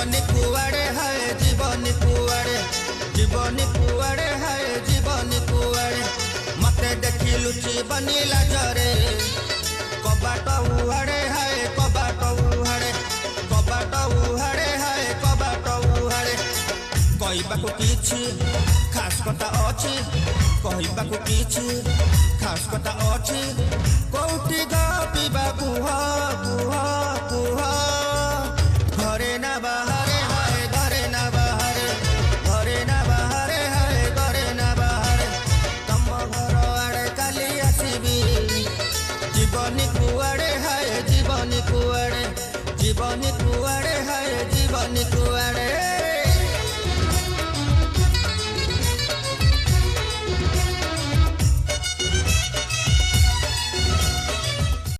जीवनी कुआड़े हाय जीवनी कुआड़े हाय जीवनी कुआड़े मते देखी लुची बनी लाजरे कबाट उहाड़े हाय कबाट उहाड़े हाय कबाट उहाड़े कहबाकू किछि खास कथा अछि कहबाकू किछि खास कथा अछि कोउठी गपिबा कुह कुह कुह घरे ना बाहरे हाय घरे ना बाहरे हाय घरे ना बाहरे तम घर आड़े काली आसीबी जीवनी कुआड़े हाय जीवनी कुआड़े हाय जीवनी कुआड़े